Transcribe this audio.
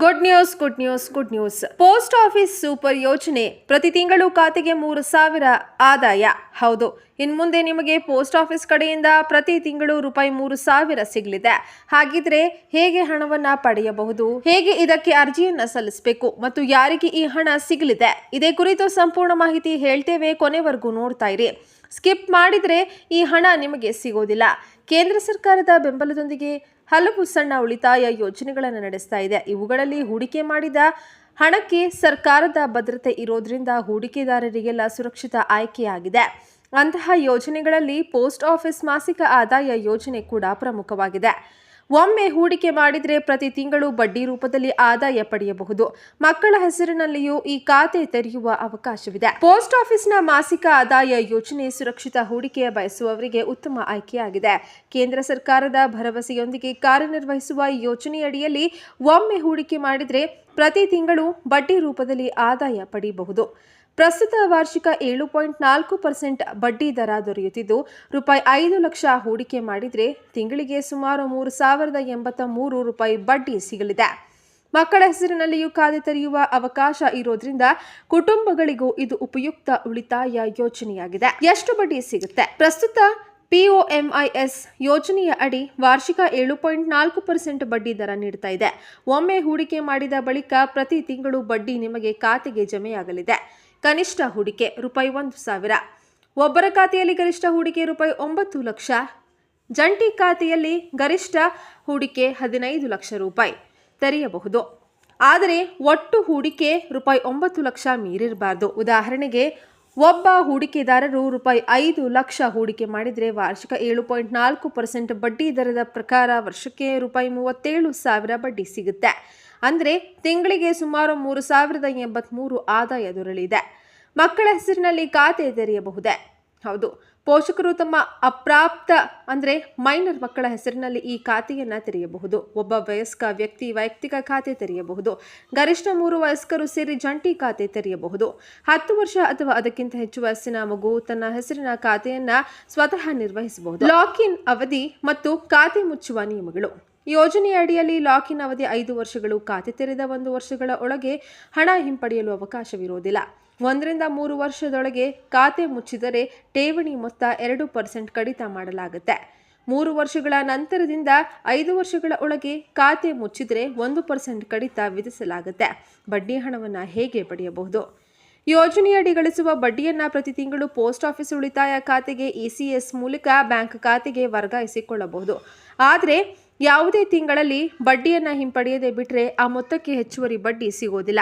Good news. Post office super ಯೋಜನೆ. ಪ್ರತಿ ತಿಂಗಳು ಖಾತೆಗೆ 3,000 ಆದಾಯ. ಹೌದು, ಇನ್ನು ಮುಂದೆ ನಿಮಗೆ ಪೋಸ್ಟ್ ಆಫೀಸ್ ಕಡೆಯಿಂದ ಪ್ರತಿ ತಿಂಗಳು ರೂಪಾಯಿ 3,000 ಸಿಗಲಿದೆ. ಹಾಗಿದ್ರೆ ಹೇಗೆ ಹಣವನ್ನ ಪಡೆಯಬಹುದು, ಹೇಗೆ ಇದಕ್ಕೆ ಅರ್ಜಿಯನ್ನ ಸಲ್ಲಿಸಬೇಕು ಮತ್ತು ಯಾರಿಗೆ ಈ ಹಣ ಸಿಗಲಿದೆ, ಇದೇ ಕುರಿತು ಸಂಪೂರ್ಣ ಮಾಹಿತಿ ಹೇಳ್ತೇವೆ. ಕೊನೆವರೆಗೂ ನೋಡ್ತಾ ಇರಿ. ಸ್ಕಿಪ್ ಮಾಡಿದ್ರೆ ಈ ಹಣ ನಿಮಗೆ ಸಿಗೋದಿಲ್ಲ. ಕೇಂದ್ರ ಸರ್ಕಾರದ ಬೆಂಬಲದೊಂದಿಗೆ ಹಲವು ಸಣ್ಣ ಉಳಿತಾಯ ಯೋಜನೆಗಳನ್ನು ನಡೆಸ್ತಾ ಇದೆ. ಇವುಗಳಲ್ಲಿ ಹೂಡಿಕೆ ಮಾಡಿದ ಹಣಕ್ಕೆ ಸರ್ಕಾರದ ಭದ್ರತೆ ಇರೋದ್ರಿಂದ ಹೂಡಿಕೆದಾರರಿಗೆಲ್ಲ ಸುರಕ್ಷಿತ ಆಯ್ಕೆಯಾಗಿದೆ. ಅಂತಹ ಯೋಜನೆಗಳಲ್ಲಿ ಪೋಸ್ಟ್ ಆಫೀಸ್ ಮಾಸಿಕ ಆದಾಯ ಯೋಜನೆ ಕೂಡ ಪ್ರಮುಖವಾಗಿದೆ. ಒಮ್ಮೆ ಹೂಡಿಕೆ ಮಾಡಿದರೆ ಪ್ರತಿ ತಿಂಗಳು ಬಡ್ಡಿ ರೂಪದಲ್ಲಿ ಆದಾಯ ಪಡೆಯಬಹುದು. ಮಕ್ಕಳ ಹೆಸರಿನಲ್ಲಿಯೂ ಈ ಖಾತೆ ತೆರೆಯುವ ಅವಕಾಶವಿದೆ. ಪೋಸ್ಟ್ ಆಫೀಸ್ನ ಮಾಸಿಕ ಆದಾಯ ಯೋಜನೆ ಸುರಕ್ಷಿತ ಹೂಡಿಕೆಯ ಬಯಸುವವರಿಗೆ ಉತ್ತಮ ಆಯ್ಕೆಯಾಗಿದೆ. ಕೇಂದ್ರ ಸರ್ಕಾರದ ಭರವಸೆಯೊಂದಿಗೆ ಕಾರ್ಯನಿರ್ವಹಿಸುವ ಈ ಯೋಜನೆಯಡಿಯಲ್ಲಿ ಒಮ್ಮೆ ಹೂಡಿಕೆ ಮಾಡಿದರೆ ಪ್ರತಿ ತಿಂಗಳು ಬಡ್ಡಿ ರೂಪದಲ್ಲಿ ಆದಾಯ ಪಡೆಯಬಹುದು. ಪ್ರಸ್ತುತ ವಾರ್ಷಿಕ 7.4% ಬಡ್ಡಿ ದರ ದೊರೆಯುತ್ತಿದ್ದು, ರೂಪಾಯಿ 5 ಲಕ್ಷ ಹೂಡಿಕೆ ಮಾಡಿದರೆ ತಿಂಗಳಿಗೆ ಸುಮಾರು 3,083 ರೂಪಾಯಿ ಬಡ್ಡಿ ಸಿಗಲಿದೆ. ಮಕ್ಕಳ ಹೆಸರಿನಲ್ಲಿಯೂ ಖಾತೆ ತೆರೆಯುವ ಅವಕಾಶ ಇರೋದ್ರಿಂದ ಕುಟುಂಬಗಳಿಗೂ ಇದು ಉಪಯುಕ್ತ ಉಳಿತಾಯ ಯೋಜನೆಯಾಗಿದೆ. ಎಷ್ಟು ಬಡ್ಡಿ ಸಿಗುತ್ತೆ? ಪ್ರಸ್ತುತ POMIS ಯೋಜನೆಯ ಅಡಿ ವಾರ್ಷಿಕ 7.4% ಬಡ್ಡಿ ದರ ನೀಡುತ್ತಾ ಇದೆ. ಒಮ್ಮೆ ಹೂಡಿಕೆ ಮಾಡಿದ ಬಳಿಕ ಪ್ರತಿ ತಿಂಗಳು ಬಡ್ಡಿ ನಿಮಗೆ ಖಾತೆಗೆ ಜಮೆಯಾಗಲಿದೆ. ಕನಿಷ್ಠ ಹೂಡಿಕೆ ರೂಪಾಯಿ 1,000. ಒಬ್ಬರ ಖಾತೆಯಲ್ಲಿ ಗರಿಷ್ಠ ಹೂಡಿಕೆ ರೂಪಾಯಿ 9 ಲಕ್ಷ. ಜಂಟಿ ಖಾತೆಯಲ್ಲಿ ಗರಿಷ್ಠ ಹೂಡಿಕೆ 15 ಲಕ್ಷ ರೂಪಾಯಿ ತೆರೆಯಬಹುದು. ಆದರೆ ಒಟ್ಟು ಹೂಡಿಕೆ ರೂಪಾಯಿ 9 ಲಕ್ಷ ಮೀರಿರಬಾರದು. ಉದಾಹರಣೆಗೆ, ಒಬ್ಬ ಹೂಡಿಕೆದಾರರು ರೂಪಾಯಿ 5 ಲಕ್ಷ ಹೂಡಿಕೆ ಮಾಡಿದರೆ ವಾರ್ಷಿಕ 7.4% ಬಡ್ಡಿ ದರದ ಪ್ರಕಾರ ವರ್ಷಕ್ಕೆ ರೂಪಾಯಿ 37,000 ಬಡ್ಡಿ ಸಿಗುತ್ತೆ. ಅಂದರೆ ತಿಂಗಳಿಗೆ ಸುಮಾರು 3,083 ಆದಾಯ ದೊರೆಯಲಿದೆ. ಮಕ್ಕಳ ಹೆಸರಿನಲ್ಲಿ ಖಾತೆ ತೆರೆಯಬಹುದೇ? ಹೌದು, ಪೋಷಕರು ತಮ್ಮ ಅಪ್ರಾಪ್ತ ಮೈನರ್ ಮಕ್ಕಳ ಹೆಸರಿನಲ್ಲಿ ಈ ಖಾತೆಯನ್ನು ತೆರೆಯಬಹುದು. ಒಬ್ಬ ವಯಸ್ಕ ವ್ಯಕ್ತಿ ವೈಯಕ್ತಿಕ ಖಾತೆ ತೆರೆಯಬಹುದು. ಗರಿಷ್ಠ 3 ವಯಸ್ಕರು ಸೇರಿ ಜಂಟಿ ಖಾತೆ ತೆರೆಯಬಹುದು. 10 ವರ್ಷ ಅಥವಾ ಅದಕ್ಕಿಂತ ಹೆಚ್ಚು ವಯಸ್ಸಿನ ಮಗು ತನ್ನ ಹೆಸರಿನ ಖಾತೆಯನ್ನ ಸ್ವತಃ ನಿರ್ವಹಿಸಬಹುದು. ಲಾಕ್-ಇನ್ ಅವಧಿ ಮತ್ತು ಖಾತೆ ಮುಚ್ಚುವ ನಿಯಮಗಳು. ಯೋಜನೆಯ ಅಡಿಯಲ್ಲಿ ಲಾಕ್-ಇನ್ ಅವಧಿ 5 ವರ್ಷಗಳು. ಖಾತೆ ತೆರೆದ 1 ವರ್ಷಗಳ ಒಳಗೆ ಹಣ ಹಿಂಪಡೆಯಲು ಅವಕಾಶವಿರುವುದಿಲ್ಲ. 1 ರಿಂದ 3 ವರ್ಷದೊಳಗೆ ಖಾತೆ ಮುಚ್ಚಿದರೆ ಠೇವಣಿ ಮೊತ್ತ 2% ಕಡಿತ ಮಾಡಲಾಗುತ್ತೆ. 3 ವರ್ಷಗಳ ನಂತರದಿಂದ 5 ವರ್ಷಗಳ ಒಳಗೆ ಖಾತೆ ಮುಚ್ಚಿದರೆ 1% ಕಡಿತ ವಿಧಿಸಲಾಗುತ್ತೆ. ಬಡ್ಡಿ ಹಣವನ್ನು ಹೇಗೆ ಪಡೆಯಬಹುದು? ಯೋಜನೆಯಡಿ ಗಳಿಸುವ ಬಡ್ಡಿಯನ್ನು ಪ್ರತಿ ತಿಂಗಳು ಪೋಸ್ಟ್ ಆಫೀಸ್ ಉಳಿತಾಯ ಖಾತೆಗೆ ECS ಮೂಲಕ ಬ್ಯಾಂಕ್ ಖಾತೆಗೆ ವರ್ಗಾಯಿಸಿಕೊಳ್ಳಬಹುದು. ಆದರೆ ಯಾವುದೇ ತಿಂಗಳಲ್ಲಿ ಬಡ್ಡಿಯನ್ನು ಹಿಂಪಡೆಯದೆ ಬಿಟ್ಟರೆ ಆ ಮೊತ್ತಕ್ಕೆ ಹೆಚ್ಚುವರಿ ಬಡ್ಡಿ ಸಿಗೋದಿಲ್ಲ.